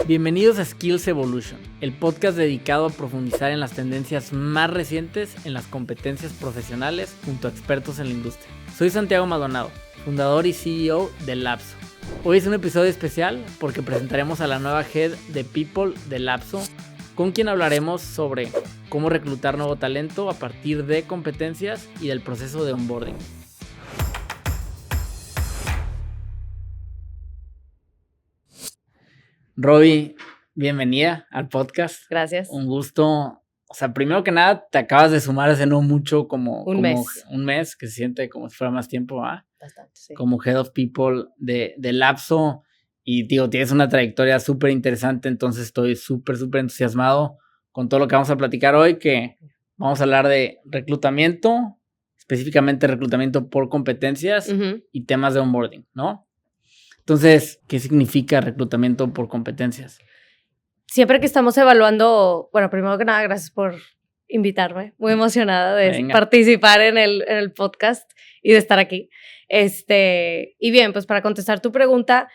Bienvenidos a Skills Evolution, el podcast dedicado a profundizar en las tendencias más recientes en las competencias profesionales junto a expertos en la industria. Soy Santiago Maldonado, fundador y CEO de Lapso. Hoy es un episodio especial porque presentaremos a la nueva Head de People de Lapso, con quien hablaremos sobre cómo reclutar nuevo talento a partir de competencias y del proceso de onboarding. Roby, bienvenida al podcast. Gracias. Un gusto. O sea, primero que nada, te acabas de sumar hace no mucho Un mes, que se siente como si fuera más tiempo, ¿ah? Bastante, sí. Como Head of People de Lapso. Y, tío, tienes una trayectoria súper interesante, entonces estoy súper entusiasmado con todo lo que vamos a platicar hoy, que vamos a hablar de reclutamiento, específicamente reclutamiento por competencias y temas de onboarding, ¿no? Entonces, ¿qué significa reclutamiento por competencias? Siempre que estamos evaluando, bueno, primero que nada, gracias por invitarme. Muy emocionada de participar en el podcast y de estar aquí. Y bien, pues para contestar tu pregunta,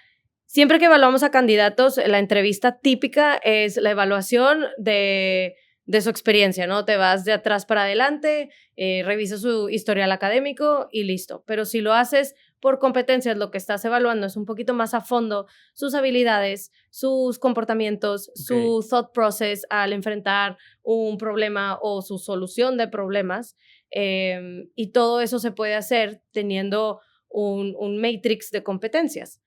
siempre que evaluamos a candidatos, la entrevista típica es la evaluación de su experiencia, ¿no? Te vas de atrás para adelante, revisas su historial académico y listo. Pero si lo haces por competencias, lo que estás evaluando es un poquito más a fondo sus habilidades, sus comportamientos, su thought process al enfrentar un problema o su solución de problemas. Y todo eso se puede hacer teniendo un matrix de competencias.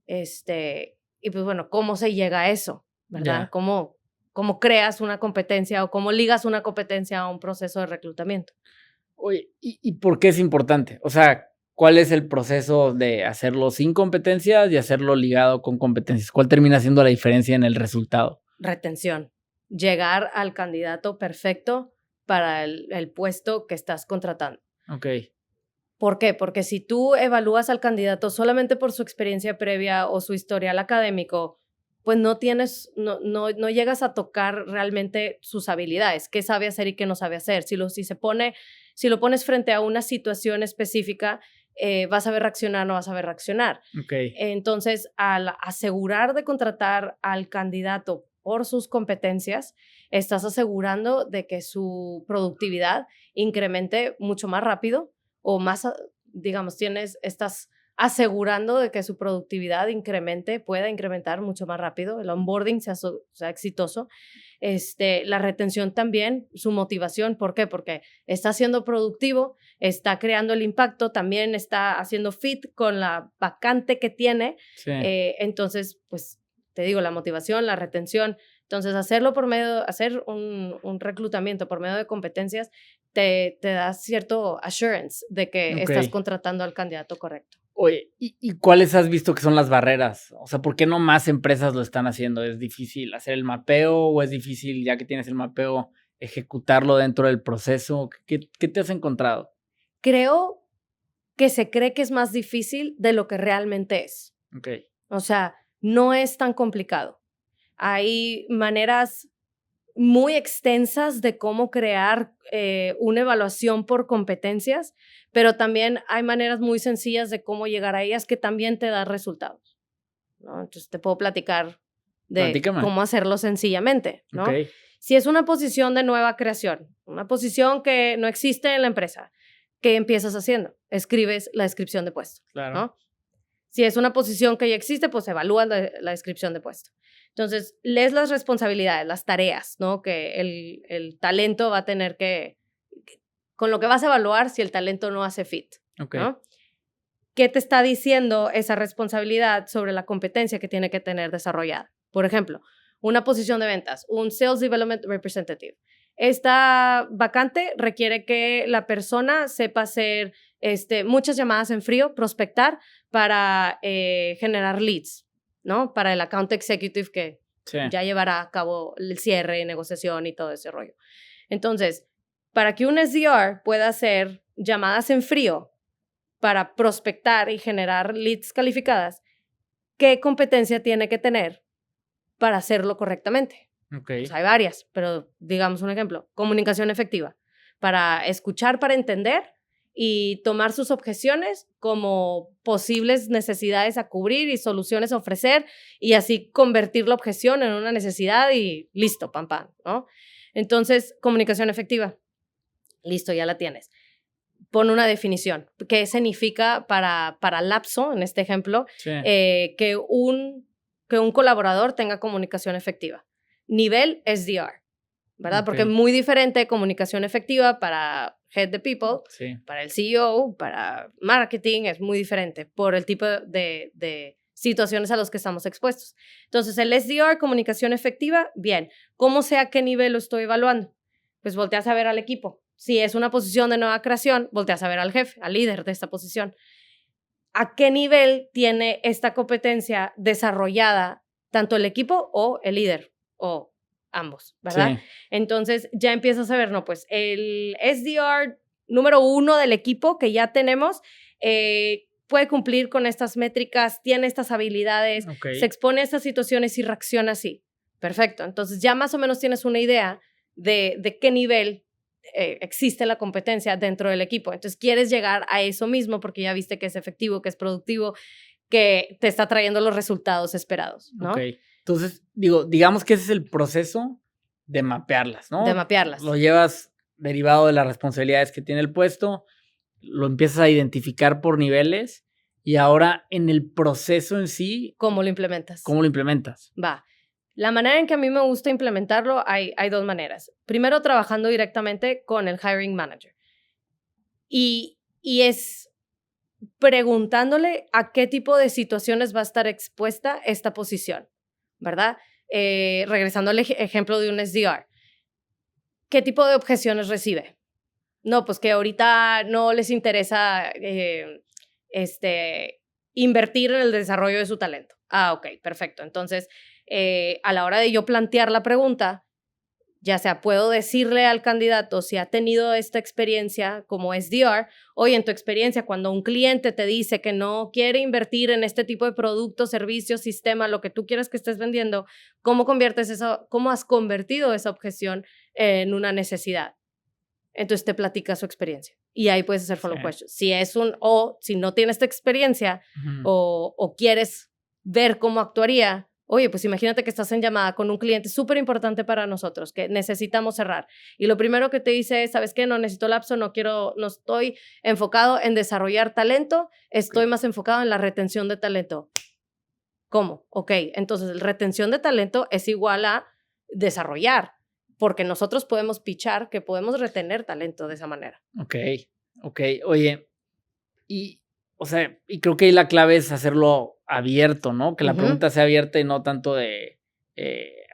Y pues bueno, ¿cómo se llega a eso? ¿Verdad? Yeah. ¿Cómo creas una competencia o cómo ligas una competencia a un proceso de reclutamiento? Oye, ¿y por qué es importante? O sea, ¿cuál es el proceso de hacerlo sin competencias y hacerlo ligado con competencias? ¿Cuál termina siendo la diferencia en el resultado? Retención. Llegar al candidato perfecto para el puesto que estás contratando. Ok. ¿Por qué? Porque si tú evalúas al candidato solamente por su experiencia previa o su historial académico, pues no llegas a tocar realmente sus habilidades, qué sabe hacer y qué no sabe hacer. Si lo pones frente a una situación específica, vas a ver reaccionar, no vas a ver reaccionar. Okay. Entonces, al asegurar de contratar al candidato por sus competencias, estás asegurando de que su productividad incremente mucho más rápido o más, digamos, estás asegurando de que su productividad pueda incrementar mucho más rápido, el onboarding sea exitoso, la retención también, su motivación. ¿Por qué? Porque está siendo productivo, está creando el impacto, también está haciendo fit con la vacante que tiene. Sí. Entonces, pues, te digo, la motivación, la retención. Entonces, hacer un reclutamiento por medio de competencias te da cierto assurance de que estás contratando al candidato correcto. Oye, ¿y cuáles has visto que son las barreras? O sea, ¿por qué no más empresas lo están haciendo? ¿Es difícil hacer el mapeo o es difícil, ya que tienes el mapeo, ejecutarlo dentro del proceso? ¿Qué te has encontrado? Creo que se cree que es más difícil de lo que realmente es. Ok. O sea, no es tan complicado. Hay maneras muy extensas de cómo crear una evaluación por competencias, pero también hay maneras muy sencillas de cómo llegar a ellas que también te dan resultados, ¿no? Entonces te puedo platicar de cómo hacerlo sencillamente, ¿no? Okay. Si es una posición de nueva creación, una posición que no existe en la empresa, ¿qué empiezas haciendo? Escribes la descripción de puesto, claro, ¿no? Si es una posición que ya existe, pues evalúas la descripción de puesto. Entonces, lees las responsabilidades, las tareas, ¿no? Que el talento va a tener con lo que vas a evaluar si el talento no hace fit, ¿no? ¿Qué te está diciendo esa responsabilidad sobre la competencia que tiene que tener desarrollada? Por ejemplo, una posición de ventas, un Sales Development Representative. Esta vacante requiere que la persona sepa hacer muchas llamadas en frío, prospectar para generar leads, ¿no? Para el account executive que ya llevará a cabo el cierre, negociación y todo ese rollo. Entonces, para que un SDR pueda hacer llamadas en frío para prospectar y generar leads calificadas, ¿qué competencia tiene que tener para hacerlo correctamente? Pues hay varias, pero digamos un ejemplo, comunicación efectiva, para escuchar, para entender y tomar sus objeciones como posibles necesidades a cubrir y soluciones a ofrecer y así convertir la objeción en una necesidad y listo, pam, pam, ¿no? Entonces, comunicación efectiva. Listo, ya la tienes. Pon una definición. ¿Qué significa para lapso, en este ejemplo, Sí. que un colaborador tenga comunicación efectiva? Nivel SDR, ¿verdad? Ok. Porque es muy diferente comunicación efectiva para Head de People, Sí. para el CEO, para marketing, es muy diferente por el tipo de situaciones a los que estamos expuestos. Entonces, el SDR, comunicación efectiva, bien. ¿Cómo sé a qué nivel lo estoy evaluando? Pues volteas a ver al equipo. Si es una posición de nueva creación, volteas a ver al jefe, al líder de esta posición. ¿A qué nivel tiene esta competencia desarrollada tanto el equipo o el líder o ambos, ¿verdad? Sí. Entonces ya empiezas a ver, no, pues el SDR número 1 del equipo que ya tenemos puede cumplir con estas métricas, tiene estas habilidades, Ok. se expone a estas situaciones y reacciona así. Perfecto. Entonces ya más o menos tienes una idea de qué nivel existe la competencia dentro del equipo. Entonces quieres llegar a eso mismo porque ya viste que es efectivo, que es productivo, que te está trayendo los resultados esperados, ¿no? Ok. Entonces, digamos que ese es el proceso de mapearlas, ¿no? De mapearlas. Lo llevas derivado de las responsabilidades que tiene el puesto, lo empiezas a identificar por niveles y ahora en el proceso en sí, ¿Cómo lo implementas? ¿cómo lo implementas? Va. La manera en que a mí me gusta implementarlo hay dos maneras. Primero, trabajando directamente con el hiring manager. Y es preguntándole a qué tipo de situaciones va a estar expuesta esta posición, ¿verdad? Regresando al ejemplo de un SDR. ¿Qué tipo de objeciones recibe? No, pues que ahorita no les interesa invertir en el desarrollo de su talento. Ah, ok, perfecto. Entonces, a la hora de yo plantear la pregunta, ya sea puedo decirle al candidato si ha tenido esta experiencia como SDR, oye, en tu experiencia, cuando un cliente te dice que no quiere invertir en este tipo de producto, servicio, sistema, lo que tú quieras que estés vendiendo, ¿cómo has convertido esa objeción en una necesidad? Entonces te platica su experiencia y ahí puedes hacer follow questions. Si no tienes esta experiencia o quieres ver cómo actuaría, oye, pues imagínate que estás en llamada con un cliente súper importante para nosotros que necesitamos cerrar y lo primero que te dice es, ¿sabes qué? No necesito lapso, no estoy enfocado en desarrollar talento, estoy más enfocado en la retención de talento. ¿Cómo? Ok, entonces retención de talento es igual a desarrollar, porque nosotros podemos pitchar que podemos retener talento de esa manera. Ok. Oye, y creo que ahí la clave es hacerlo abierto, ¿no? Que la pregunta sea abierta y no tanto de,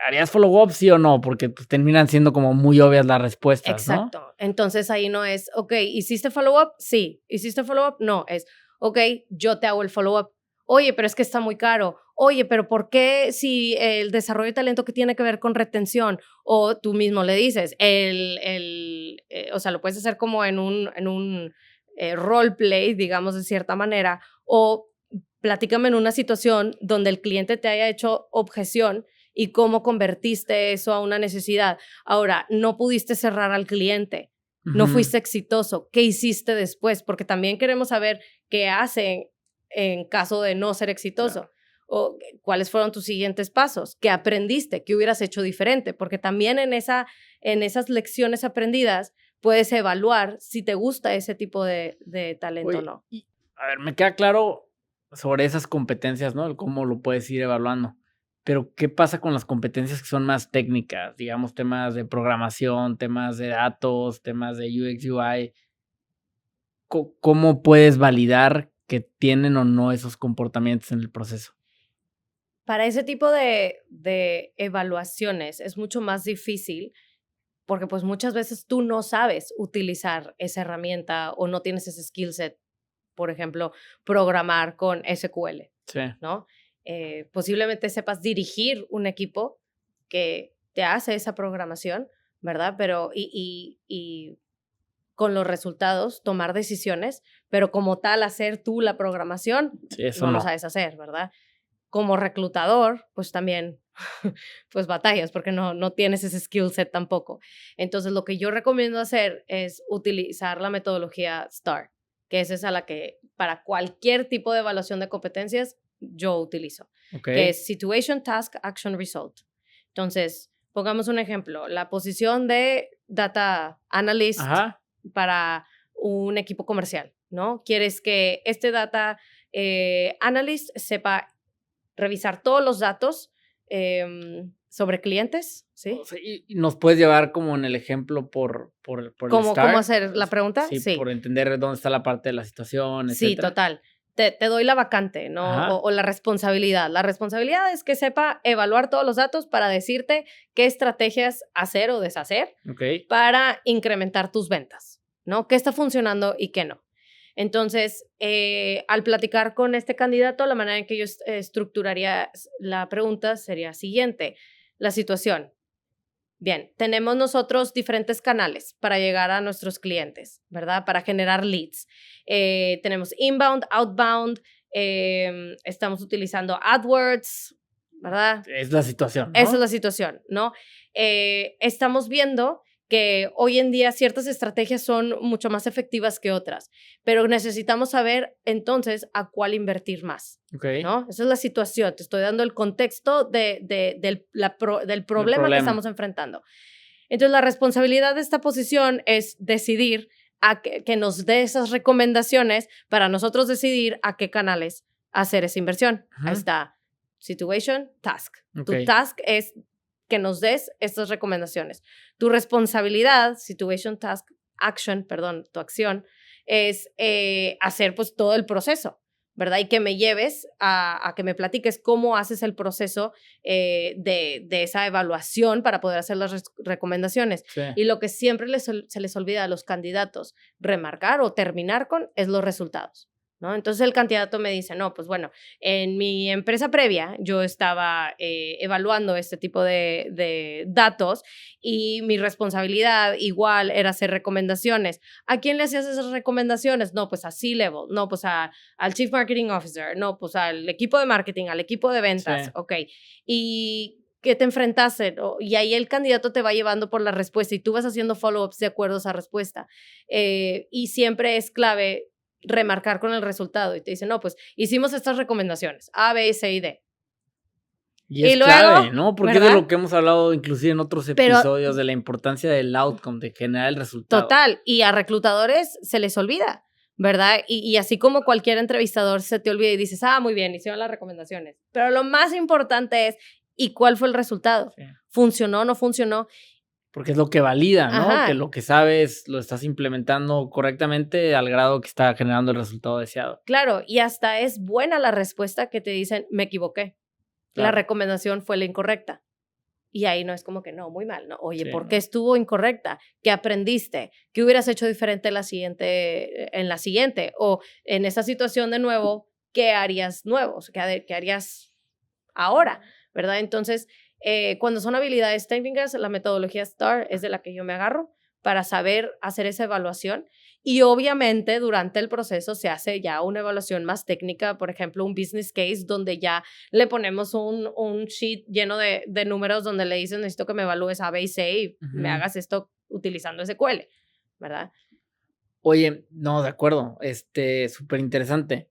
¿harías follow-up, sí o no? Porque pues, terminan siendo como muy obvias las respuestas, Exacto. ¿no? Entonces ahí no es, ok, ¿hiciste follow-up? Sí. ¿Hiciste follow-up? No. Es, ok, yo te hago el follow-up. Oye, pero es que está muy caro. Oye, pero ¿por qué si el desarrollo de talento que tiene que ver con retención? O tú mismo le dices, o sea, lo puedes hacer como en un roleplay, digamos de cierta manera, o platícame en una situación donde el cliente te haya hecho objeción y cómo convertiste eso a una necesidad. Ahora, no pudiste cerrar al cliente, no fuiste exitoso. ¿Qué hiciste después? Porque también queremos saber qué hacen en caso de no ser exitoso. Claro. O cuáles fueron tus siguientes pasos, qué aprendiste, qué hubieras hecho diferente, porque también en esas lecciones aprendidas puedes evaluar si te gusta ese tipo de talento o no. A ver, me queda claro sobre esas competencias, ¿no? Cómo lo puedes ir evaluando. Pero, ¿qué pasa con las competencias que son más técnicas? Digamos, temas de programación, temas de datos, temas de UX, UI. ¿Cómo puedes validar que tienen o no esos comportamientos en el proceso? Para ese tipo de evaluaciones es mucho más difícil porque pues muchas veces tú no sabes utilizar esa herramienta o no tienes ese skill set, por ejemplo, programar con SQL, Sí. ¿no? Posiblemente sepas dirigir un equipo que te hace esa programación, ¿verdad? Pero y con los resultados tomar decisiones, pero como tal hacer tú la programación, Sí, eso no no lo sabes hacer, ¿verdad? Como reclutador, pues también pues batallas porque no tienes ese skill set tampoco. Entonces, lo que yo recomiendo hacer es utilizar la metodología STAR, que es esa la que para cualquier tipo de evaluación de competencias yo utilizo, que es Situation, Task, Action, Result. Entonces, pongamos un ejemplo, la posición de Data Analyst para un equipo comercial, ¿no? Quieres que este Data Analyst sepa revisar todos los datos sobre clientes, ¿sí? O sea, y nos puedes llevar como en el ejemplo por el ¿Cómo STAR. hacer la pregunta? Sí, por entender dónde está la parte de la situación, Sí, etcétera. total. Te doy la vacante, ¿no? O la responsabilidad. La responsabilidad es que sepa evaluar todos los datos para decirte qué estrategias hacer o deshacer para incrementar tus ventas, ¿no? ¿Qué está funcionando y qué no? Entonces, al platicar con este candidato, la manera en que yo estructuraría la pregunta sería siguiente. La situación. Bien, tenemos nosotros diferentes canales para llegar a nuestros clientes, ¿verdad? Para generar leads. Tenemos inbound, outbound, estamos utilizando AdWords, ¿verdad? Es la situación, ¿no? Esa es la situación, ¿no? Estamos viendo que hoy en día ciertas estrategias son mucho más efectivas que otras, pero necesitamos saber entonces a cuál invertir más, ¿no? Esa es la situación, te estoy dando el contexto del problema que estamos enfrentando. Entonces, la responsabilidad de esta posición es decidir que nos dé esas recomendaciones para nosotros decidir a qué canales hacer esa inversión. Ahí está, situation, task. Tu task es que nos des estas recomendaciones. Tu responsabilidad, situation, task, action, perdón, tu acción, es hacer pues todo el proceso, ¿verdad? Y que me lleves a que me platiques cómo haces el proceso de esa evaluación para poder hacer las recomendaciones. Sí. Y lo que siempre se les olvida a los candidatos remarcar o terminar con es los resultados, ¿no? Entonces el candidato me dice, no, pues bueno, en mi empresa previa yo estaba evaluando este tipo de datos y mi responsabilidad igual era hacer recomendaciones. ¿A quién le hacías esas recomendaciones? No, pues a C-Level, no, pues al Chief Marketing Officer, no, pues al equipo de marketing, al equipo de ventas, sí. Ok. Y que te enfrentaste, ¿no? Y ahí el candidato te va llevando por la respuesta y tú vas haciendo follow-ups de acuerdo a esa respuesta. Y siempre es clave remarcar con el resultado y te dicen, no, pues hicimos estas recomendaciones, A, B, C y D. Y es luego, clave, ¿no? Porque ¿verdad? Es de lo que hemos hablado inclusive en otros episodios, de la importancia del outcome, de generar el resultado. Total, y a reclutadores se les olvida, ¿verdad? Y así como cualquier entrevistador se te olvida y dices, muy bien, hicieron las recomendaciones. Pero lo más importante es, ¿y cuál fue el resultado? Sí. ¿Funcionó o no funcionó? Porque es lo que valida, ¿no? Ajá. Que lo que sabes lo estás implementando correctamente al grado que está generando el resultado deseado. Claro, y hasta es buena la respuesta que te dicen, me equivoqué. Claro. La recomendación fue la incorrecta. Y ahí no es como que no, muy mal, ¿no? Oye, sí, ¿por qué estuvo incorrecta? ¿Qué aprendiste? ¿Qué hubieras hecho diferente en la siguiente? O en esa situación de nuevo, ¿qué harías nuevo? O sea, ¿qué harías ahora? ¿Verdad? Entonces, cuando son habilidades técnicas, la metodología STAR es de la que yo me agarro para saber hacer esa evaluación. Y obviamente durante el proceso se hace ya una evaluación más técnica, por ejemplo, un business case donde ya le ponemos un sheet lleno de números donde le dicen, necesito que me evalúes A, B y C y me hagas esto utilizando SQL, ¿verdad? Oye, no, de acuerdo, súper interesante.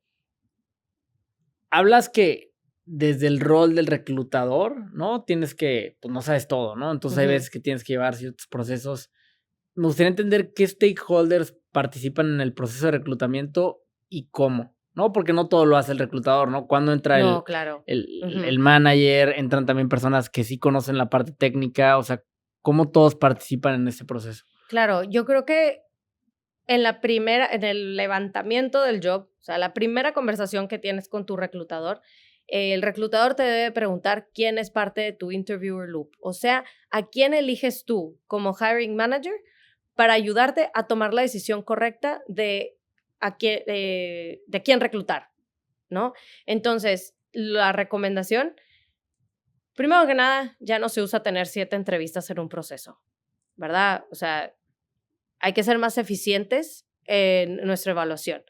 Hablas que desde el rol del reclutador, ¿no? Tienes que, pues no sabes todo, ¿no? Entonces hay veces que tienes que llevar ciertos procesos. Me gustaría entender qué stakeholders participan en el proceso de reclutamiento y cómo, ¿no? Porque no todo lo hace el reclutador, ¿no? Cuando entra el manager, entran también personas que sí conocen la parte técnica, o sea, ¿cómo todos participan en ese proceso? Claro, yo creo que en el levantamiento del job, o sea, la primera conversación que tienes con tu reclutador, el reclutador te debe preguntar quién es parte de tu interviewer loop. O sea, ¿a quién eliges tú como hiring manager para ayudarte a tomar la decisión correcta de quién reclutar, ¿no? Entonces, la recomendación, primero que nada, ya no se usa tener 7 entrevistas en un proceso, ¿verdad? O sea, hay que ser más eficientes en nuestra evaluación.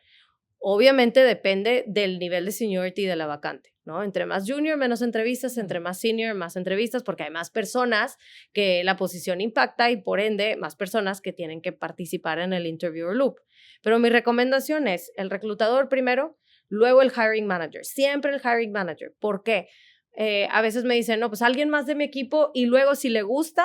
Obviamente depende del nivel de seniority de la vacante, ¿no? Entre más junior, menos entrevistas, entre más senior, más entrevistas, porque hay más personas que la posición impacta y por ende más personas que tienen que participar en el interviewer loop. Pero mi recomendación es el reclutador primero, luego el hiring manager, siempre el hiring manager. ¿Por qué? A veces me dicen, no, pues alguien más de mi equipo y luego si le gusta,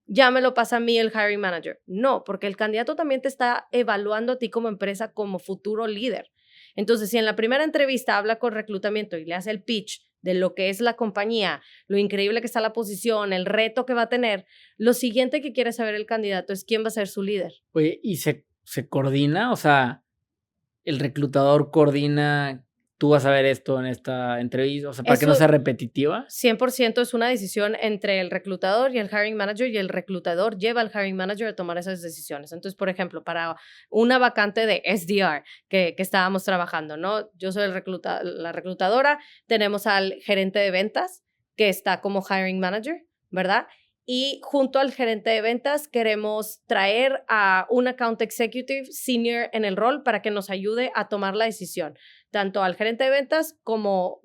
ya me lo pasa a mí el hiring manager. No, porque el candidato también te está evaluando a ti como empresa como futuro líder. Entonces, si en la primera entrevista habla con reclutamiento y le hace el pitch de lo que es la compañía, lo increíble que está la posición, el reto que va a tener, lo siguiente que quiere saber el candidato es quién va a ser su líder. Oye, ¿y se coordina? O sea, el reclutador coordina, tú vas a ver esto en esta entrevista, o sea, para que no sea repetitiva. 100% es una decisión entre el reclutador y el hiring manager, y el reclutador lleva al hiring manager a tomar esas decisiones. Entonces, por ejemplo, para una vacante de SDR que estábamos trabajando, ¿no? Yo soy la reclutadora, tenemos al gerente de ventas que está como hiring manager, ¿verdad? Y junto al gerente de ventas queremos traer a un account executive senior en el rol para que nos ayude a tomar la decisión, tanto al gerente de ventas como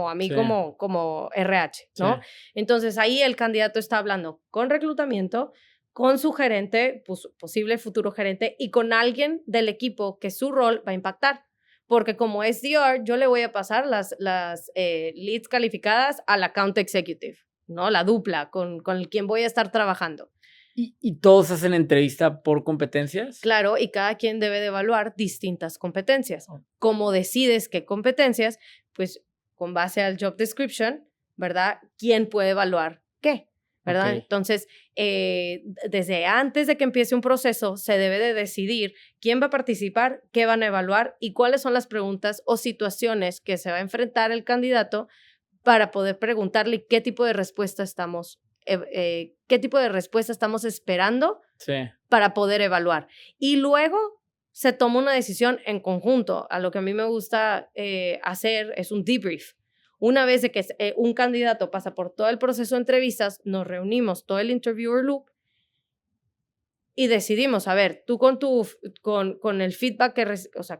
a mí, Sí. como RH, ¿no? Sí. Entonces ahí el candidato está hablando con reclutamiento, con su gerente, pues, posible futuro gerente, y con alguien del equipo que su rol va a impactar. Porque como SDR, yo le voy a pasar las leads calificadas al account executive, ¿no? La dupla con quien voy a estar trabajando. ¿Y todos hacen entrevista por competencias? Claro, y cada quien debe de evaluar distintas competencias. ¿Cómo decides qué competencias? Pues con base al job description, ¿verdad? ¿Quién puede evaluar qué? ¿Verdad? Okay. Entonces, desde antes de que empiece un proceso, se debe de decidir quién va a participar, qué van a evaluar y cuáles son las preguntas o situaciones que se va a enfrentar el candidato para poder preguntarle qué tipo de respuesta estamos esperando para poder evaluar. Y luego se toma una decisión en conjunto. A lo que a mí me gusta hacer es un debrief. Una vez de que un candidato pasa por todo el proceso de entrevistas, nos reunimos todo el interviewer loop y decidimos, a ver, tú con el feedback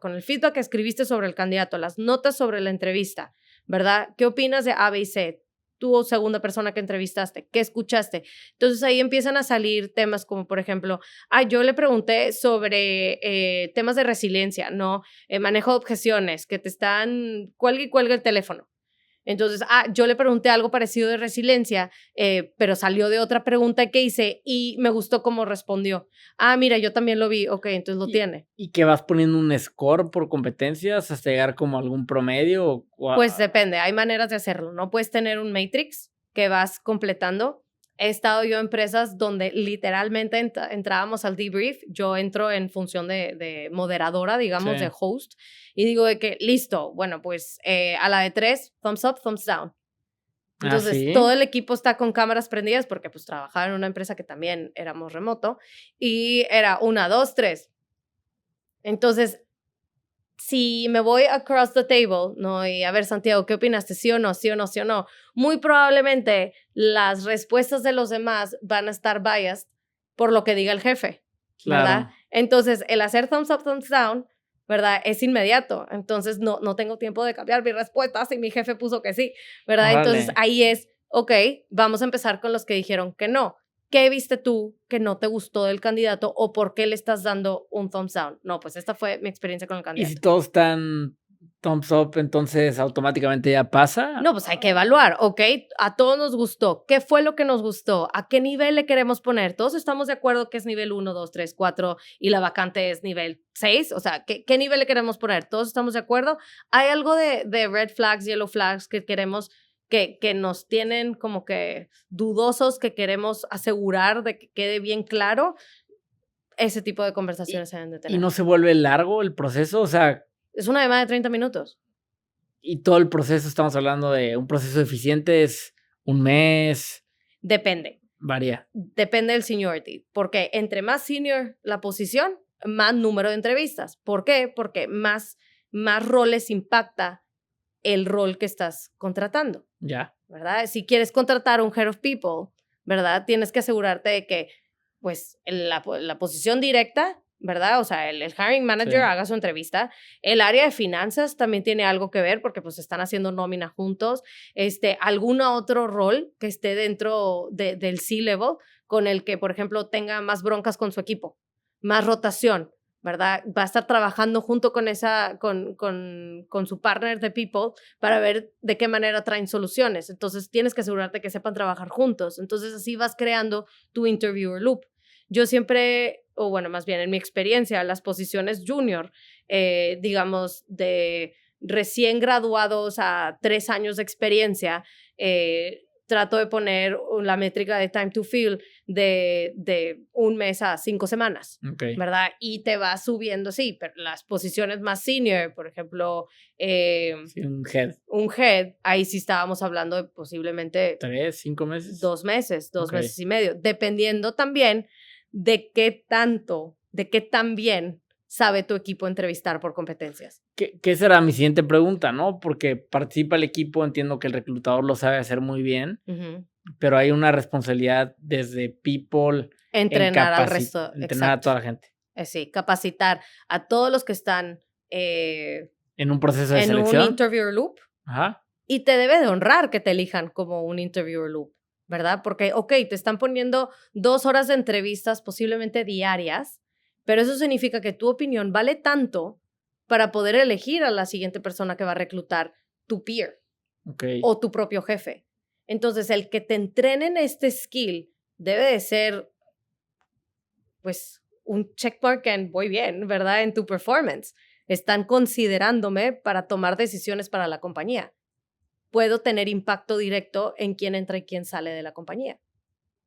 con el feedback que escribiste sobre el candidato, las notas sobre la entrevista, ¿verdad? ¿Qué opinas de A, B y C? Tú, segunda persona que entrevistaste, ¿qué escuchaste? Entonces ahí empiezan a salir temas como, por ejemplo, yo le pregunté sobre temas de resiliencia, ¿no? Manejo de objeciones, que te están, cuelga y cuelga el teléfono. Entonces, yo le pregunté algo parecido de resiliencia, pero salió de otra pregunta que hice y me gustó cómo respondió. Mira, yo también lo vi. Ok, entonces lo tiene. ¿Y que vas poniendo un score por competencias hasta llegar como a algún promedio? Pues depende, hay maneras de hacerlo. No puedes tener un matrix que vas completando. He estado yo en empresas donde literalmente entrábamos al debrief. Yo entro en función de moderadora, digamos, de host, y digo de que, listo, bueno, pues a la de 3, thumbs up, thumbs down. Entonces, todo el equipo está con cámaras prendidas porque pues trabajaba en una empresa que también éramos remoto y era 1, 2, 3. Entonces, si me voy across the table, ¿no? Y a ver, Santiago, ¿qué opinaste? ¿Sí o no? ¿Sí o no? ¿Sí o no? Muy probablemente las respuestas de los demás van a estar biased por lo que diga el jefe, ¿verdad? Claro. Entonces, el hacer thumbs up, thumbs down, ¿verdad? Es inmediato. Entonces, no tengo tiempo de cambiar mi respuesta si mi jefe puso que sí, ¿verdad? Órale. Entonces, ahí es, ok, vamos a empezar con los que dijeron que no. ¿Qué viste tú que no te gustó del candidato o por qué le estás dando un thumbs down? No, pues esta fue mi experiencia con el candidato. ¿Y si todos están thumbs up, entonces automáticamente ya pasa? No, pues hay que evaluar, ¿ok? A todos nos gustó. ¿Qué fue lo que nos gustó? ¿A qué nivel le queremos poner? Todos estamos de acuerdo que es nivel 1, 2, 3, 4 y la vacante es nivel 6. O sea, ¿qué nivel le queremos poner? ¿Todos estamos de acuerdo? ¿Hay algo de red flags, yellow flags que queremos que nos tienen como que dudosos, que queremos asegurar de que quede bien claro? Ese tipo de conversaciones se deben de tener. ¿Y no se vuelve largo el proceso? O sea, es una llamada de 30 minutos. Y todo el proceso, estamos hablando de un proceso eficiente, es un mes. Depende. Varía. Depende del seniority, porque entre más senior la posición, más número de entrevistas. ¿Por qué? Porque más roles impacta el rol que estás contratando. Ya. ¿Verdad? Si quieres contratar a un head of people, ¿verdad? Tienes que asegurarte de que, pues, la posición directa ¿verdad? O sea, el hiring manager Sí. haga su entrevista. El área de finanzas también tiene algo que ver porque pues están haciendo nómina juntos. Algún otro rol que esté dentro del C-level con el que, por ejemplo, tenga más broncas con su equipo, más rotación, ¿verdad? Va a estar trabajando junto con su partner de people para ver de qué manera traen soluciones. Entonces, tienes que asegurarte que sepan trabajar juntos. Entonces, así vas creando tu interviewer loop. Yo siempre, o bueno, más bien en mi experiencia, las posiciones junior, digamos, de recién graduados a 3 años de experiencia, trato de poner la métrica de time to fill de 1 mes a 5 semanas, Okay. ¿verdad? Y te va subiendo, sí, pero las posiciones más senior, por ejemplo, Sí, un head. ahí sí estábamos hablando de posiblemente 3, 5 meses. 2 meses, 2 Okay. meses y medio, dependiendo también de qué tan bien sabe tu equipo entrevistar por competencias. ¿Qué será mi siguiente pregunta, no? Porque participa el equipo, entiendo que el reclutador lo sabe hacer muy bien, Ujú. pero hay una responsabilidad desde people Entrenar al resto. entrenar a toda la gente Sí, capacitar a todos los que están en un proceso de en selección. un interviewer loop. Ajá. Y te debe de honrar que te elijan como un interviewer loop, ¿verdad? Porque, ok, te están poniendo 2 horas de entrevistas posiblemente diarias, pero eso significa que tu opinión vale tanto para poder elegir a la siguiente persona que va a reclutar tu peer Okay. o tu propio jefe. Entonces, el que te entrenen este skill debe de ser, pues, un checkmark en voy bien, ¿verdad? En tu performance. Están considerándome para tomar decisiones para la compañía. Puedo tener impacto directo en quién entra y quién sale de la compañía.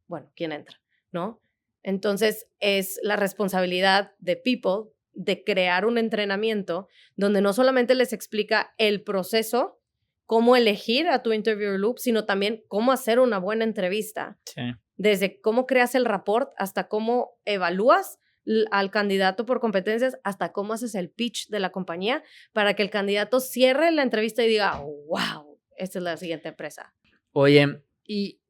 Bueno, quién entra, ¿no? Entonces, es la responsabilidad de people de crear un entrenamiento donde no solamente les explica el proceso, cómo elegir a tu interview loop, sino también cómo hacer una buena entrevista. Sí. Desde cómo creas el rapport hasta cómo evalúas al candidato por competencias, hasta cómo haces el pitch de la compañía para que el candidato cierre la entrevista y diga, wow, esta es la siguiente empresa. Oye, y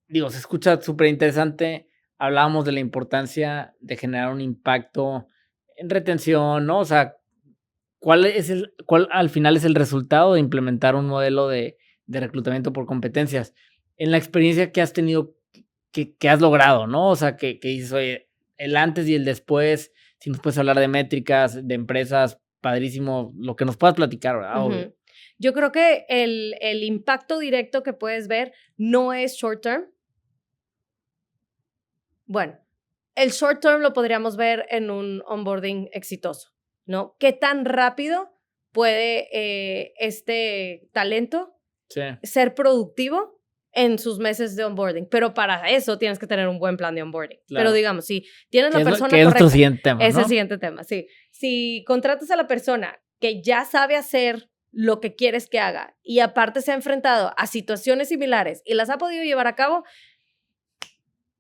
digo, se escucha súper interesante. Hablábamos de la importancia de generar un impacto en retención, ¿no? O sea, ¿cuál al final es el resultado de implementar un modelo de reclutamiento por competencias? En la experiencia que has tenido, que has logrado, ¿no? O sea, que dices, oye, el antes y el después, si nos puedes hablar de métricas, de empresas, padrísimo, lo que nos puedas platicar, ¿verdad? Uh-huh. Yo creo que el impacto directo que puedes ver no es short term. Bueno, el short term lo podríamos ver en un onboarding exitoso, ¿no? ¿Qué tan rápido puede este talento ser productivo en sus meses de onboarding? Pero para eso tienes que tener un buen plan de onboarding. Claro. Pero digamos, si tienes la persona correcta. Es nuestro siguiente tema, es ¿no? el siguiente tema, sí. Si contratas a la persona que ya sabe hacer lo que quieres que haga y aparte se ha enfrentado a situaciones similares y las ha podido llevar a cabo,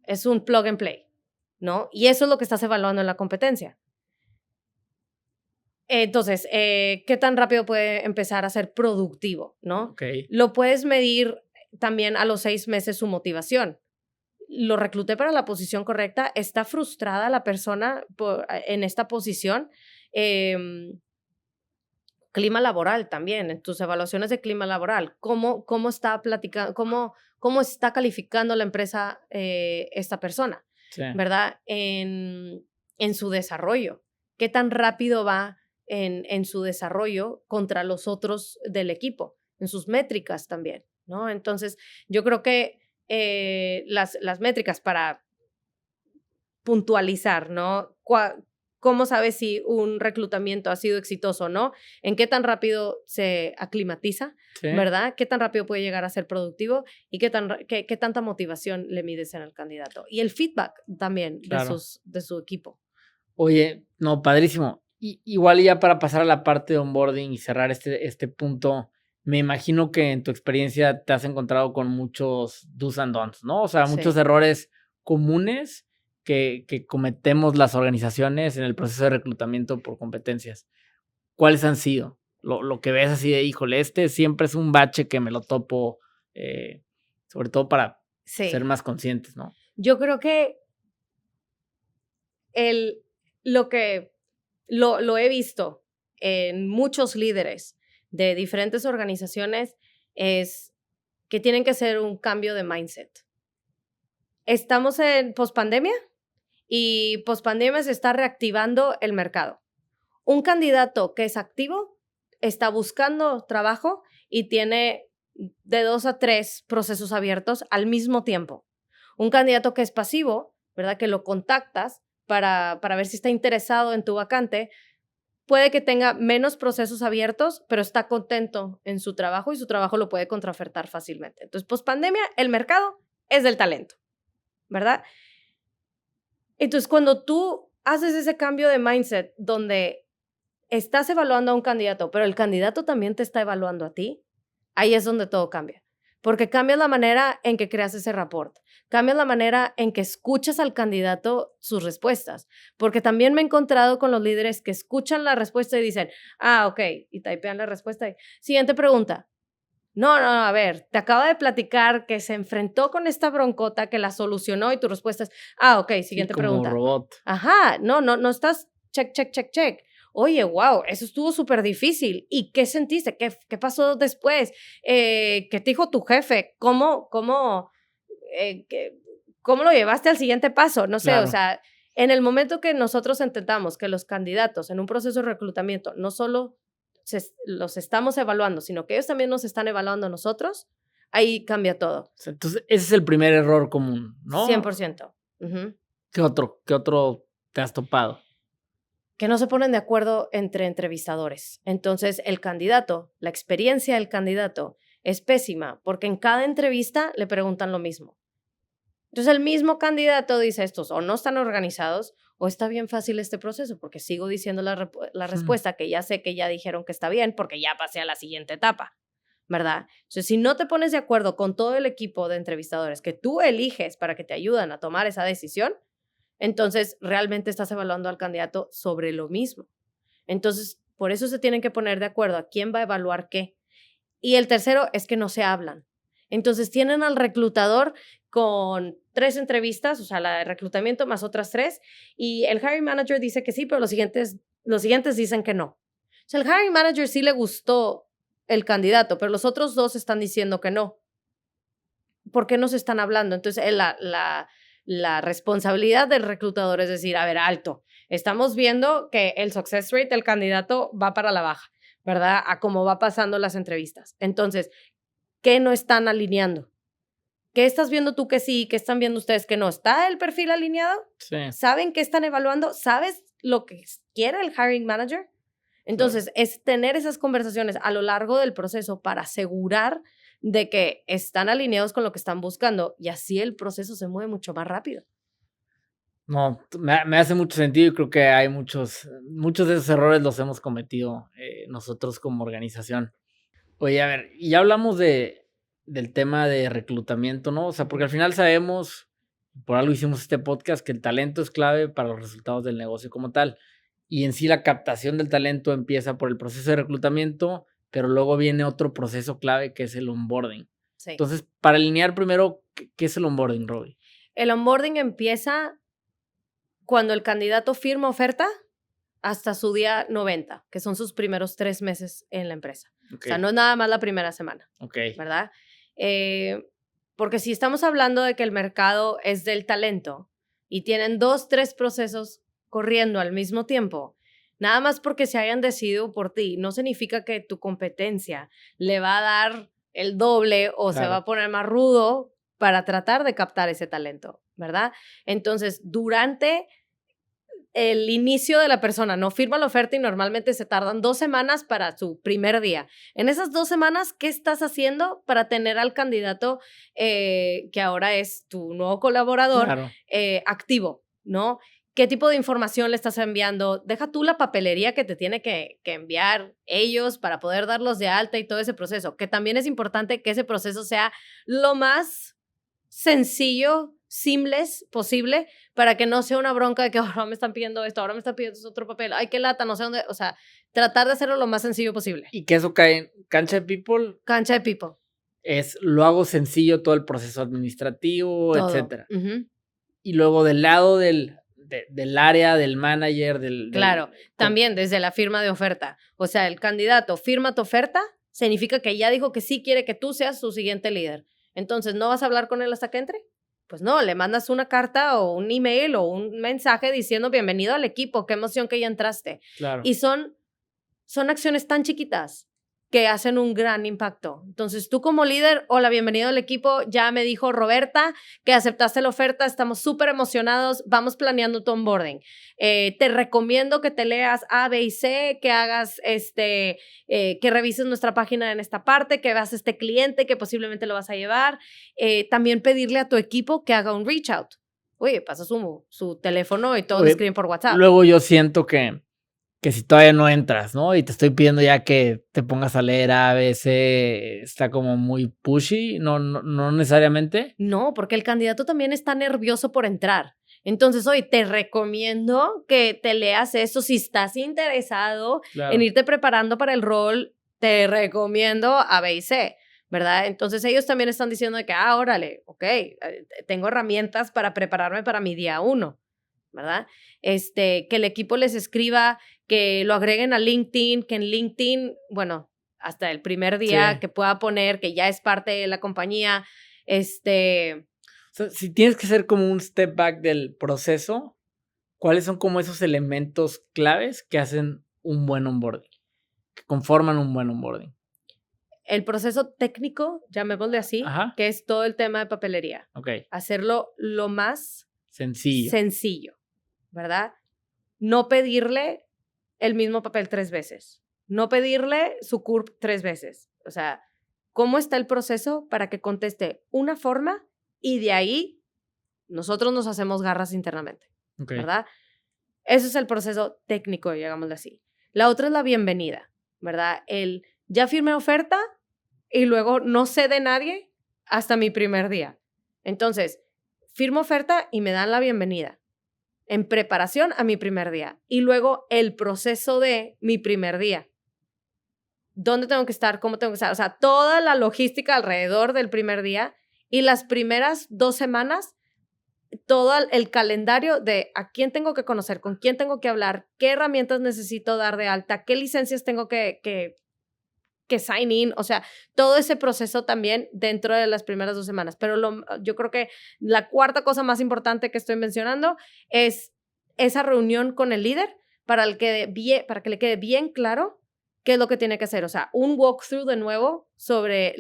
es un plug and play, ¿no? Y eso es lo que estás evaluando en la competencia. Entonces, ¿qué tan rápido puede empezar a ser productivo, no? Okay. Lo puedes medir también a los 6 meses su motivación. Lo recluté para la posición correcta, está frustrada la persona en esta posición. Clima laboral también, en tus evaluaciones de clima laboral, cómo está platicando, cómo está calificando la empresa esta persona, sí, ¿verdad? En su desarrollo, qué tan rápido va en su desarrollo contra los otros del equipo, en sus métricas también, ¿no? Entonces, yo creo que las métricas para puntualizar, ¿no? ¿Cómo sabes si un reclutamiento ha sido exitoso o no? ¿En qué tan rápido se aclimatiza? Sí. ¿Verdad? ¿Qué tan rápido puede llegar a ser productivo? ¿Y qué tanta motivación le mides en el candidato? Y el feedback también, claro, de su equipo. Oye, no, padrísimo. Igual ya para pasar a la parte de onboarding y cerrar este punto, me imagino que en tu experiencia te has encontrado con muchos do's and don'ts, ¿no? O sea, muchos errores comunes que cometemos las organizaciones en el proceso de reclutamiento por competencias. ¿Cuáles han sido? Lo que ves así de, híjole, siempre es un bache que me lo topo, sobre todo para ser más conscientes, ¿no? Yo creo que el lo que lo he visto en muchos líderes de diferentes organizaciones es que tienen que hacer un cambio de mindset. Estamos en pospandemia y pospandemia se está reactivando el mercado. Un candidato que es activo está buscando trabajo y tiene de 2 a 3 procesos abiertos al mismo tiempo. Un candidato que es pasivo, ¿verdad? Que lo contactas para ver si está interesado en tu vacante, puede que tenga menos procesos abiertos, pero está contento en su trabajo y su trabajo lo puede contraofertar fácilmente. Entonces, pospandemia, el mercado es del talento, ¿verdad? Entonces, cuando tú haces ese cambio de mindset donde estás evaluando a un candidato, pero el candidato también te está evaluando a ti, ahí es donde todo cambia. Porque cambias la manera en que creas ese rapport, cambias la manera en que escuchas al candidato sus respuestas. Porque también me he encontrado con los líderes que escuchan la respuesta y dicen, ok, y typean la respuesta. Siguiente pregunta. No, a ver, te acaba de platicar que se enfrentó con esta broncota, que la solucionó y tu respuesta es, ok, siguiente pregunta. Como robot. Ajá, no estás check. Oye, wow, eso estuvo súper difícil. ¿Y qué sentiste? ¿Qué pasó después? ¿Qué te dijo tu jefe? ¿Cómo lo llevaste al siguiente paso? No sé, Claro. O sea, en el momento que nosotros entendamos que los candidatos en un proceso de reclutamiento no solo los estamos evaluando, sino que ellos también nos están evaluando a nosotros, ahí cambia todo. Entonces, ese es el primer error común, ¿no? 100%. Uh-huh. ¿Qué otro te has topado? Que no se ponen de acuerdo entre entrevistadores. Entonces, la experiencia del candidato es pésima porque en cada entrevista le preguntan lo mismo. Entonces, el mismo candidato dice estos o no están organizados o está bien fácil este proceso porque sigo diciendo la respuesta que ya sé que ya dijeron que está bien porque ya pasé a la siguiente etapa, ¿verdad? Entonces, si no te pones de acuerdo con todo el equipo de entrevistadores que tú eliges para que te ayuden a tomar esa decisión, entonces realmente estás evaluando al candidato sobre lo mismo. Entonces, por eso se tienen que poner de acuerdo a quién va a evaluar qué. Y el tercero es que no se hablan. Entonces, tienen al reclutador con 3 entrevistas, o sea, la de reclutamiento más otras 3, y el hiring manager dice que sí, pero los siguientes dicen que no. O sea, el hiring manager sí le gustó el candidato, pero los otros 2 están diciendo que no. ¿Por qué no se están hablando? Entonces, la responsabilidad del reclutador es decir, a ver, alto, estamos viendo que el success rate del candidato va para la baja, ¿verdad? A cómo va pasando las entrevistas. Entonces, ¿qué no están alineando? ¿Qué estás viendo tú que sí? ¿Qué están viendo ustedes que no? ¿Está el perfil alineado? Sí. ¿Saben qué están evaluando? ¿Sabes lo que quiere el hiring manager? Entonces, es tener esas conversaciones a lo largo del proceso para asegurar de que están alineados con lo que están buscando y así el proceso se mueve mucho más rápido. No, me hace mucho sentido y creo que hay muchos de esos errores los hemos cometido nosotros como organización. Oye, a ver, y ya hablamos del tema de reclutamiento, ¿no? O sea, porque al final sabemos, por algo hicimos este podcast, que el talento es clave para los resultados del negocio como tal. Y en sí la captación del talento empieza por el proceso de reclutamiento, pero luego viene otro proceso clave que es el onboarding. Sí. Entonces, para alinear primero, ¿qué es el onboarding, Robbie? El onboarding empieza cuando el candidato firma oferta hasta su día 90, que son sus primeros 3 meses en la empresa. Okay. O sea, no es nada más la primera semana, ¿verdad? Porque si estamos hablando de que el mercado es del talento y tienen 2, 3 procesos corriendo al mismo tiempo, nada más porque se hayan decidido por ti, no significa que tu competencia le va a dar el doble o se va a poner más rudo para tratar de captar ese talento, ¿verdad? Entonces, durante el inicio de la persona no firma la oferta y normalmente se tardan 2 semanas para su primer día. En esas 2 semanas, ¿qué estás haciendo para tener al candidato que ahora es tu nuevo colaborador activo, ¿no? ¿Qué tipo de información le estás enviando? Deja tú la papelería que te tiene que enviar ellos para poder darlos de alta y todo ese proceso, que también es importante que ese proceso sea lo más sencillo, seamless posible, para que no sea una bronca de que ahora me están pidiendo esto, ahora me están pidiendo otro papel, ay, qué lata, no sé dónde, o sea, tratar de hacerlo lo más sencillo posible. Y que eso cae en cancha de people. Cancha de people. Lo hago sencillo todo el proceso administrativo, todo. etcétera. Y luego del lado del del área, del manager, Claro, también desde la firma de oferta. O sea, el candidato firma tu oferta, significa que ya dijo que sí quiere que tú seas su siguiente líder. Entonces, ¿no vas a hablar con él hasta que entre? Pues no, le mandas una carta o un email o un mensaje diciendo bienvenido al equipo, qué emoción que ya entraste. Claro. Y son acciones tan chiquitas que hacen un gran impacto. Entonces, tú como líder, hola, bienvenido al equipo, ya me dijo Roberta que aceptaste la oferta, estamos súper emocionados, vamos planeando tu onboarding. Te recomiendo que te leas A, B y C, que hagas que revises nuestra página en esta parte, que veas este cliente que posiblemente lo vas a llevar. También pedirle a tu equipo que haga un reach out. Oye, pasa su teléfono y todo, escriben por WhatsApp. Luego yo siento que si todavía no entras, ¿no? Y te estoy pidiendo ya que te pongas a leer A, B, C, está como muy pushy, no necesariamente. No, porque el candidato también está nervioso por entrar. Entonces, hoy te recomiendo que te leas eso. Si estás interesado en irte preparando para el rol, te recomiendo A, B y C, ¿verdad? Entonces, ellos también están diciendo que, órale, ok, tengo herramientas para prepararme para mi día 1, ¿verdad? Que el equipo les escriba, que lo agreguen a LinkedIn, que en LinkedIn, bueno, hasta el primer día que pueda poner que ya es parte de la compañía, O sea, si tienes que hacer como un step back del proceso, ¿cuáles son como esos elementos claves que hacen un buen onboarding, que conforman un buen onboarding? El proceso técnico, llamémosle así, que es todo el tema de papelería. Hacerlo lo más sencillo, ¿verdad? No pedirle el mismo papel 3 veces. No pedirle su CURP 3 veces. O sea, ¿cómo está el proceso para que conteste una forma y de ahí nosotros nos hacemos garras internamente, ¿verdad? Ese es el proceso técnico, digámoslo así. La otra es la bienvenida, ¿verdad? Ya firmé oferta y luego no sé de nadie hasta mi primer día. Entonces, firmo oferta y me dan la bienvenida en preparación a mi primer día. Y luego el proceso de mi primer día. ¿Dónde tengo que estar? ¿Cómo tengo que estar? O sea, toda la logística alrededor del primer día y las primeras 2 semanas, todo el calendario de a quién tengo que conocer, con quién tengo que hablar, qué herramientas necesito dar de alta, qué licencias tengo que sign in, o sea, todo ese proceso también dentro de las primeras 2 semanas. Pero yo creo que la cuarta cosa más importante que estoy mencionando es esa reunión con el líder para que le quede bien claro qué es lo que tiene que hacer. O sea, un walkthrough de nuevo sobre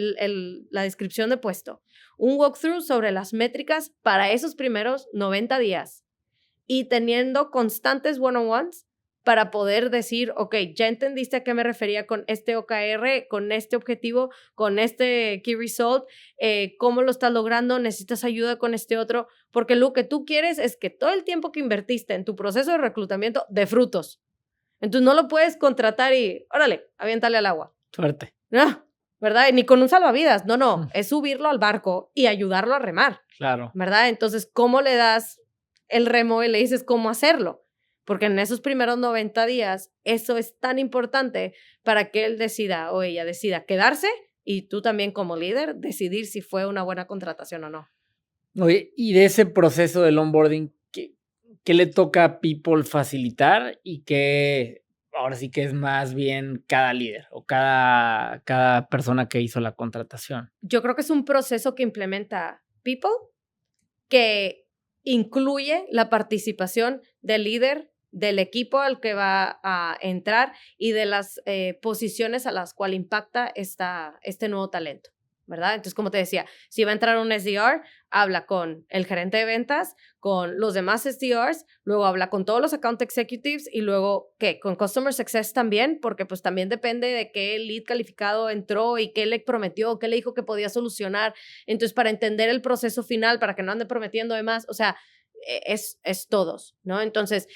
la descripción de puesto, un walkthrough sobre las métricas para esos primeros 90 días y teniendo constantes one-on-ones para poder decir, ok, ya entendiste a qué me refería con este OKR, con este objetivo, con este key result, cómo lo estás logrando, necesitas ayuda con este otro, porque lo que tú quieres es que todo el tiempo que invertiste en tu proceso de reclutamiento dé frutos. Entonces no lo puedes contratar y, órale, aviéntale al agua. Suerte. No, ¿verdad? Ni con un salvavidas, no, es subirlo al barco y ayudarlo a remar. Claro. ¿Verdad? Entonces, ¿cómo le das el remo y le dices cómo hacerlo? Porque en esos primeros 90 días, eso es tan importante para que él decida o ella decida quedarse y tú también como líder decidir si fue una buena contratación o no. Oye, y de ese proceso del onboarding, ¿qué le toca a People facilitar y qué ahora sí que es más bien cada líder o cada persona que hizo la contratación? Yo creo que es un proceso que implementa People que incluye la participación del líder, del equipo al que va a entrar y de las posiciones a las cuales impacta este nuevo talento, ¿verdad? Entonces, como te decía, si va a entrar un SDR, habla con el gerente de ventas, con los demás SDRs, luego habla con todos los account executives y luego, ¿qué? Con Customer Success también, porque pues también depende de qué lead calificado entró y qué le prometió, qué le dijo que podía solucionar. Entonces, para entender el proceso final, para que no ande prometiendo de más, o sea, es todos, ¿no? Entonces,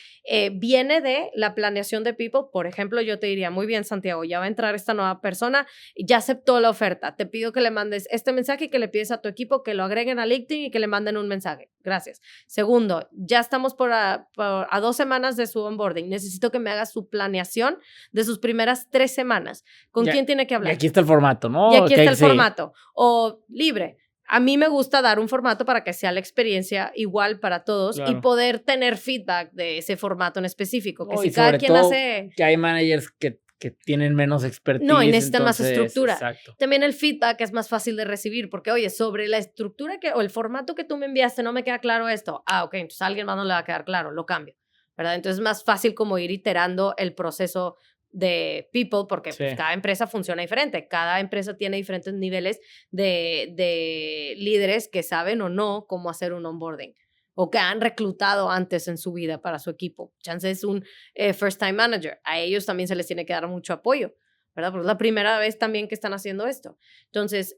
viene de la planeación de People. Por ejemplo, yo te diría, muy bien, Santiago, ya va a entrar esta nueva persona, ya aceptó la oferta, te pido que le mandes este mensaje y que le pides a tu equipo que lo agreguen a LinkedIn y que le manden un mensaje. Gracias. Segundo, ya estamos a 2 semanas de su onboarding. Necesito que me hagas su planeación de sus primeras 3 semanas. ¿Con quién tiene que hablar? Y aquí está el formato, ¿no? Y aquí está el formato. O libre. a mí me gusta dar un formato para que sea la experiencia igual para todos y poder tener feedback de ese formato en específico. Que si cada quien hace... que hay managers que tienen menos expertise. No, y necesitan más estructura. Exacto. También el feedback es más fácil de recibir porque, oye, sobre la estructura o el formato que tú me enviaste no me queda claro esto. Ok, entonces a alguien más no le va a quedar claro, lo cambio, ¿verdad? Entonces es más fácil como ir iterando el proceso de people porque pues, cada empresa funciona diferente. Cada empresa tiene diferentes niveles de líderes que saben o no cómo hacer un onboarding o que han reclutado antes en su vida para su equipo. Chance es un first time manager. A ellos también se les tiene que dar mucho apoyo, ¿verdad? Porque es la primera vez también que están haciendo esto. Entonces,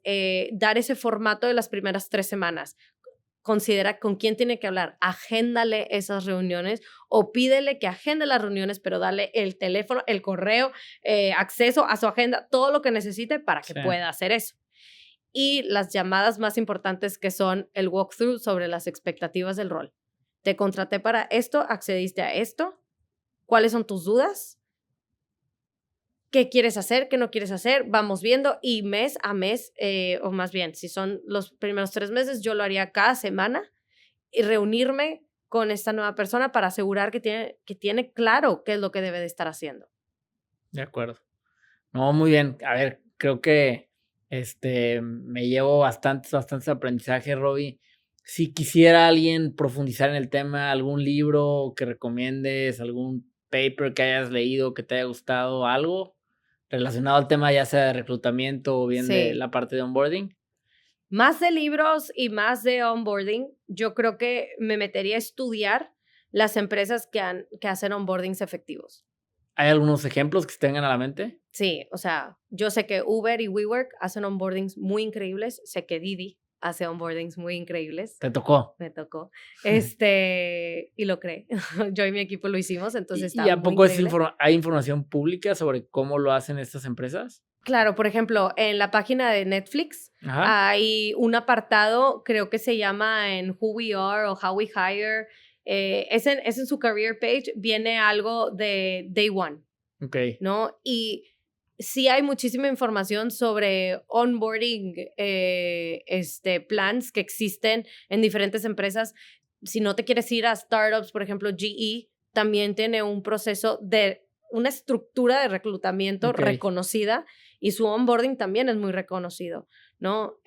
dar ese formato de las primeras 3 semanas. Considera con quién tiene que hablar, agéndale esas reuniones o pídele que agende las reuniones, pero dale el teléfono, el correo, acceso a su agenda, todo lo que necesite para que pueda hacer eso. Y las llamadas más importantes que son el walkthrough sobre las expectativas del rol. Te contraté para esto, accediste a esto, ¿cuáles son tus dudas? ¿Qué quieres hacer? ¿Qué no quieres hacer? Vamos viendo y mes a mes, o más bien, si son los primeros 3 meses, yo lo haría cada semana y reunirme con esta nueva persona para asegurar que tiene claro qué es lo que debe de estar haciendo. De acuerdo. No, muy bien. A ver, creo que me llevo bastantes aprendizajes, Robbie. Si quisiera alguien profundizar en el tema, algún libro que recomiendes, algún paper que hayas leído que te haya gustado, algo relacionado al tema ya sea de reclutamiento o bien de la parte de onboarding. Más de libros y más de onboarding, yo creo que me metería a estudiar las empresas que hacen onboardings efectivos. ¿Hay algunos ejemplos que se tengan a la mente? Sí, o sea, yo sé que Uber y WeWork hacen onboardings muy increíbles. Sé que Didi hace onboardings muy increíbles. ¿Te tocó? Me tocó. Y lo creé. Yo y mi equipo lo hicimos, entonces está ¿Y a poco hay información pública sobre cómo lo hacen estas empresas? Claro, por ejemplo, en la página de Netflix hay un apartado, creo que se llama en Who We Are o How We Hire. Es en su career page, viene algo de Day One. Ok. ¿No? Y sí hay muchísima información sobre onboarding, plans que existen en diferentes empresas. Si no te quieres ir a startups, por ejemplo, GE también tiene un proceso de una estructura de reclutamiento reconocida y su onboarding también es muy reconocido, ¿no?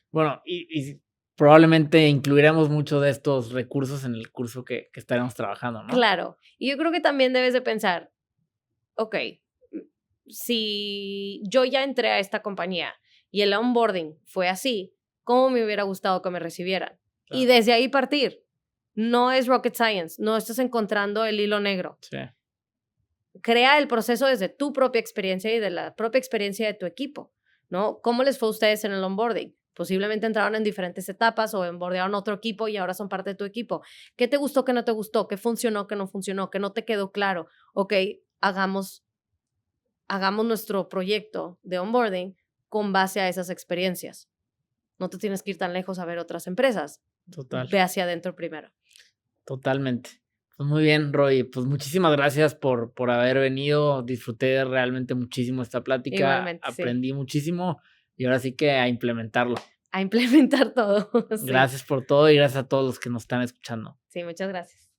Bueno, y probablemente incluiremos muchos de estos recursos en el curso que estaremos trabajando, ¿no? Claro. Y yo creo que también debes de pensar, ok, si yo ya entré a esta compañía y el onboarding fue así, ¿cómo me hubiera gustado que me recibieran? Claro. Y desde ahí partir. No es rocket science, no estás encontrando el hilo negro. Sí. Crea el proceso desde tu propia experiencia y de la propia experiencia de tu equipo, ¿no? ¿Cómo les fue a ustedes en el onboarding? Posiblemente entraron en diferentes etapas o onboardearon otro equipo y ahora son parte de tu equipo. ¿Qué te gustó, qué no te gustó? ¿Qué funcionó, qué no funcionó? ¿Qué no te quedó claro? Ok, hagamos nuestro proyecto de onboarding con base a esas experiencias. No te tienes que ir tan lejos a ver otras empresas. Total. Ve hacia adentro primero. Totalmente. Pues muy bien, Roy. Pues muchísimas gracias por haber venido. Disfruté realmente muchísimo esta plática. Igualmente, aprendí muchísimo y ahora sí que a implementarlo. A implementar todo. Gracias por todo y gracias a todos los que nos están escuchando. Sí, muchas gracias.